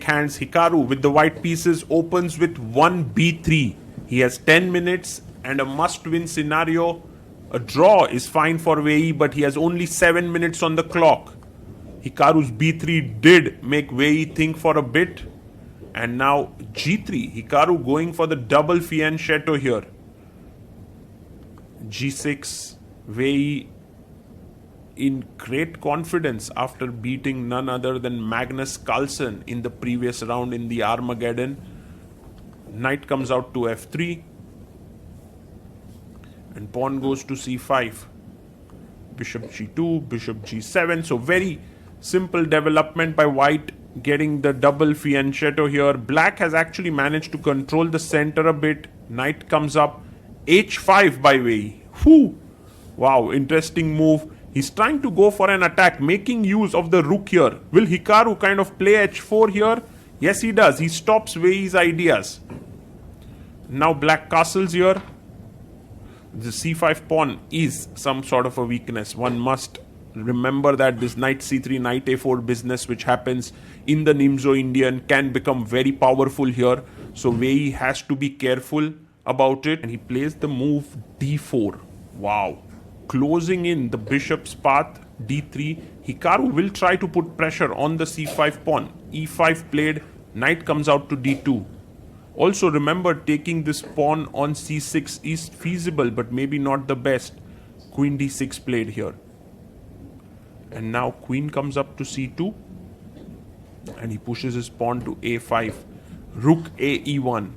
hands. Hikaru with the white pieces opens with 1 b3. He has 10 minutes and a must-win scenario. A draw is fine for Wei, but he has only 7 minutes on the clock. Hikaru's b3 did make Wei think for a bit. And now g3. Hikaru going for the double fianchetto here. g6. Wei in great confidence after beating none other than Magnus Carlsen in the previous round in the Armageddon. Knight comes out to f3 and pawn goes to c5. Bishop g2, bishop g7. So very simple development by white, getting the double fianchetto here. Black has actually managed to control the center a bit. Knight comes up, h5 by Wei. Whew! Wow, interesting move. He's trying to go for an attack, making use of the rook here. Will Hikaru kind of play h4 here? Yes, he does. He stops Wei's ideas. Now black castles here. The c5 pawn is some sort of a weakness. One must remember that this knight c3, knight a4 business which happens in the Nimzo Indian can become very powerful here. So Wei has to be careful about it. And he plays the move d4. Wow. Closing in the bishop's path, d3. Hikaru will try to put pressure on the c5 pawn. e5 played, knight comes out to d2. Also remember, taking this pawn on c6 is feasible, but maybe not the best. Queen d6 played here. And now queen comes up to c2. And he pushes his pawn to a5. Rook a e1.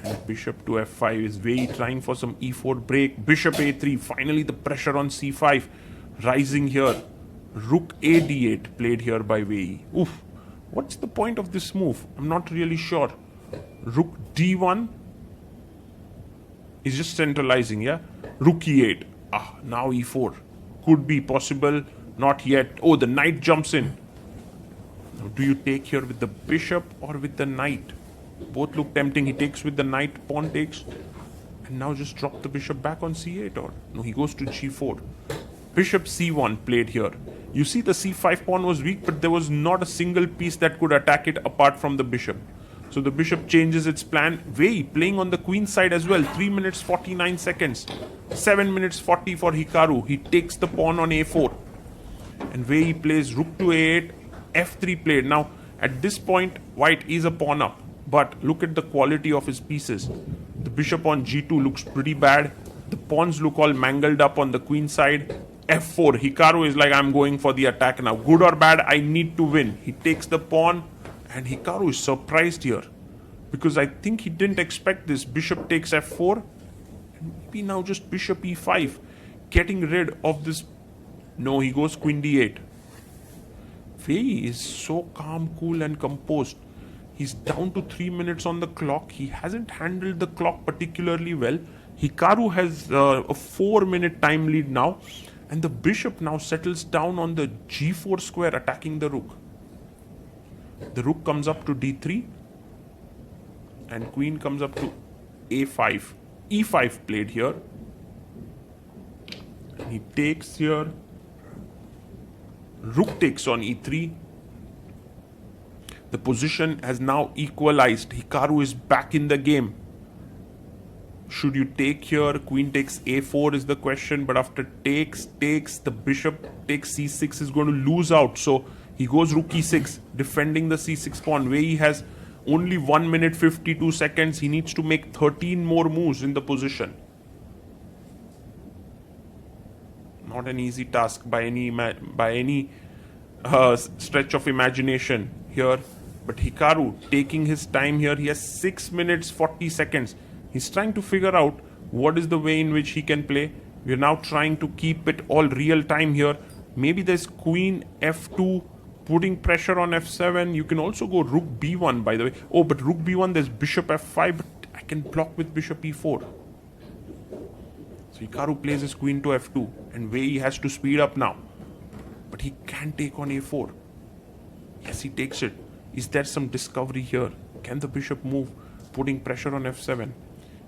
And bishop to f5 is Wei trying for some e4 break. Bishop a3. Finally the pressure on c5 rising here. Rook a d8 played here by Wei. Oof. What's the point of this move? I'm not really sure. Rook d1 is just centralizing, yeah? Rook e8. Now e4. Could be possible. Not yet. Oh, the knight jumps in. Now, do you take here with the bishop or with the knight? Both look tempting. He takes with the knight, pawn takes. And now just drop the bishop back on c8 or... No, he goes to g4. Bishop c1 played here. You see the c5 pawn was weak, but there was not a single piece that could attack it apart from the bishop. So the bishop changes its plan. Wei playing on the queen side as well. 3 minutes 49 seconds. 7 minutes 40 for Hikaru. He takes the pawn on a4. And Wei plays rook to a8. f3 played. Now, at this point, white is a pawn up. But look at the quality of his pieces. The bishop on g2 looks pretty bad. The pawns look all mangled up on the queen side. f4. Hikaru is like, I'm going for the attack now. Good or bad, I need to win. He takes the pawn. And Hikaru is surprised here. Because I think he didn't expect this. Bishop takes f4. And maybe now just bishop e5. Getting rid of this. No, he goes queen d8. Wei is so calm, cool and composed. He's down to 3 minutes on the clock. He hasn't handled the clock particularly well. Hikaru has a 4-minute time lead now. And the bishop now settles down on the g4 square, attacking the rook. The rook comes up to d3. And queen comes up to a5. e5 played here. And he takes here. Rook takes on e3. The position has now equalized. Hikaru is back in the game. Should you take here? Queen takes a4 is the question. But after takes, the bishop takes c6 is going to lose out. So he goes rook e6, defending the c6 pawn. Wei has only 1 minute 52 seconds. He needs to make 13 more moves in the position. Not an easy task by any stretch of imagination here. But Hikaru taking his time here. He has 6 minutes 40 seconds. He's trying to figure out what is the way in which he can play. We're now trying to keep it all real time here. Maybe there's queen f2 putting pressure on f7. You can also go rook b1, by the way. Oh, but rook b1, there's bishop f5, but I can block with bishop e4. So Hikaru plays his queen to f2, and Wei has to speed up now. But he can take on a4. Yes, he takes it. Is there some discovery here? Can the bishop move, putting pressure on f7?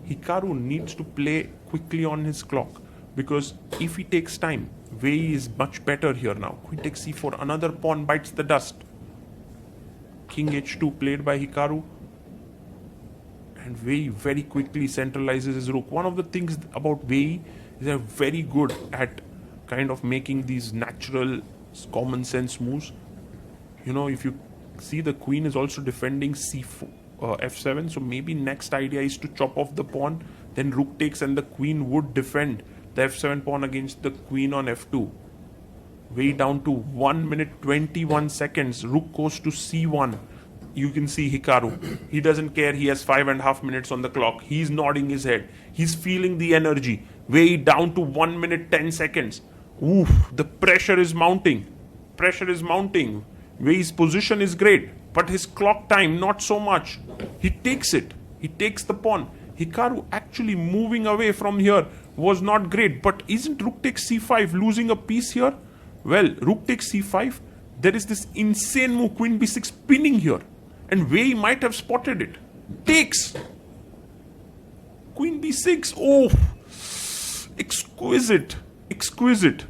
Hikaru needs to play quickly on his clock, because if he takes time, Wei is much better here now. Queen takes c4, another pawn bites the dust. king h2 played by Hikaru. And Wei very quickly centralizes his rook. One of the things about Wei is they're very good at kind of making these natural, common sense moves. You know, if you see, the queen is also defending c4, f7, so maybe next idea is to chop off the pawn, then rook takes, and the queen would defend the f7 pawn against the queen on f2. Way down to 1 minute 21 seconds. Rook goes to c1. You can see Hikaru. He doesn't care. He has 5.5 minutes on the clock. He's nodding his head. He's feeling the energy. Way down to 1 minute 10 seconds. Oof, the pressure is mounting. Pressure is mounting. Wei's position is great, but his clock time not so much. He takes it. He takes the pawn. Hikaru actually moving away from here was not great, but isn't rook takes c5 losing a piece here? Well, rook takes c5. There is this insane move, queen b6 pinning here, and Wei might have spotted it. Takes. Queen b6. Oh, exquisite. Exquisite.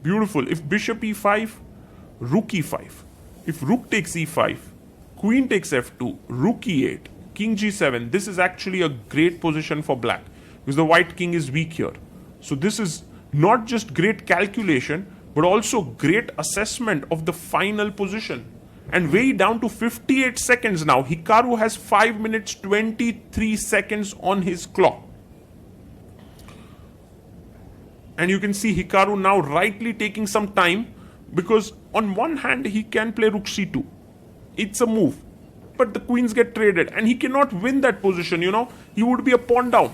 Beautiful. If bishop e5, rook e5. If rook takes e5, queen takes f2, rook e8, king g7. This is actually a great position for black because the white king is weak here. So this is not just great calculation, but also great assessment of the final position. And way down to 58 seconds now. Hikaru has 5 minutes 23 seconds on his clock. And you can see Hikaru now rightly taking some time, because on one hand he can play rook c2. It's a move. But the queens get traded and he cannot win that position, you know. He would be a pawn down.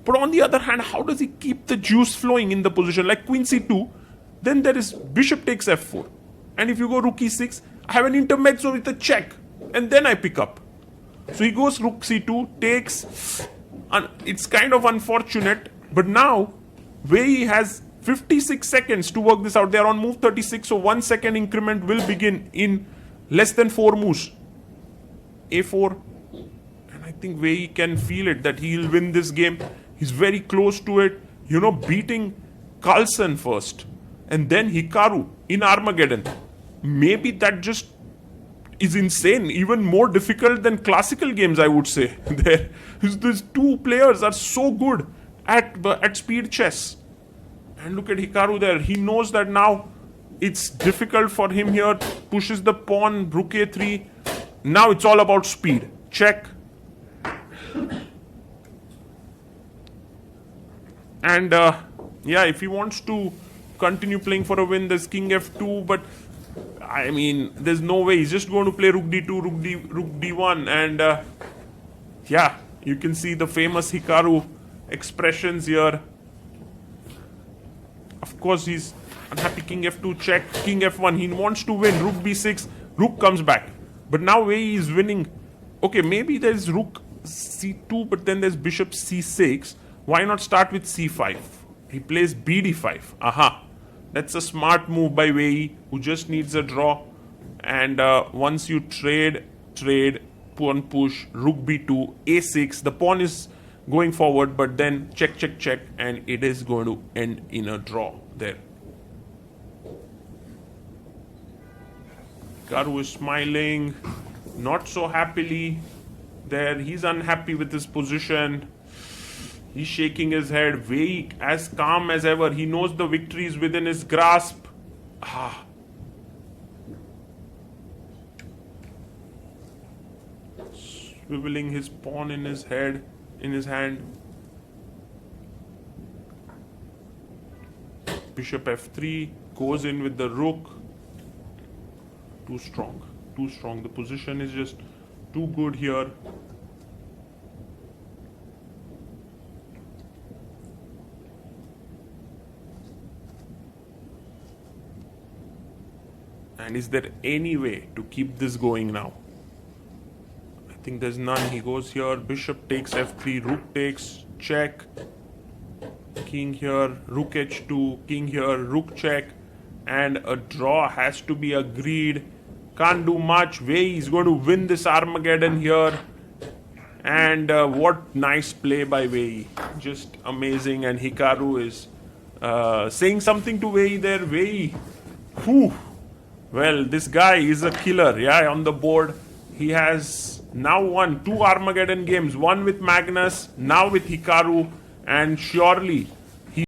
But on the other hand, how does he keep the juice flowing in the position? Like queen c2, then there is bishop takes f4. And if you go rook e6, I have an intermezzo with a check. And then I pick up. So he goes rook c2, takes. And it's kind of unfortunate. But now, Wei has 56 seconds to work this out. They are on move 36, so 1 second increment will begin in less than 4 moves. a4. And I think Wei can feel it, that he'll win this game. He's very close to it. You know, beating Carlsen first. And then Hikaru in Armageddon. Maybe that just is insane. Even more difficult than classical games, I would say. These two players are so good at speed chess. And look at Hikaru there. He knows that now it's difficult for him here. Pushes the pawn, rook a3. Now it's all about speed. Check. And yeah, if he wants to continue playing for a win, there's king f2. But I mean, there's no way. He's just going to play rook d2, rook d1. And yeah, you can see the famous Hikaru expressions here. Of course, he's unhappy. King f2, check. King f1. He wants to win. Rook b6. Rook comes back. But now Wei is winning. Okay, maybe there's rook c2, but then there's bishop c6. Why not start with c5? He plays bd5. Aha. That's a smart move by Wei, who just needs a draw. And once you trade, pawn push, rook b2, a6. The pawn is going forward, but then check, and it is going to end in a draw there. Hikaru is smiling, not so happily there. He's unhappy with his position. He's shaking his head, Wei as calm as ever. He knows the victory is within his grasp. Swiveling his pawn in his head, in his hand. Bishop f3 goes in with the rook. Too strong. The position is just too good here. And is there any way to keep this going now? I think there's none. He goes here, bishop takes f3, rook takes, check. King here, rook h2, king here, rook check. And a draw has to be agreed. Can't do much. Wei is going to win this Armageddon here. And what nice play by Wei. Just amazing. And Hikaru is saying something to Wei there. Wei, whew. Well, this guy is a killer, yeah, on the board. He has now won 2 Armageddon games, one with Magnus, now with Hikaru, and surely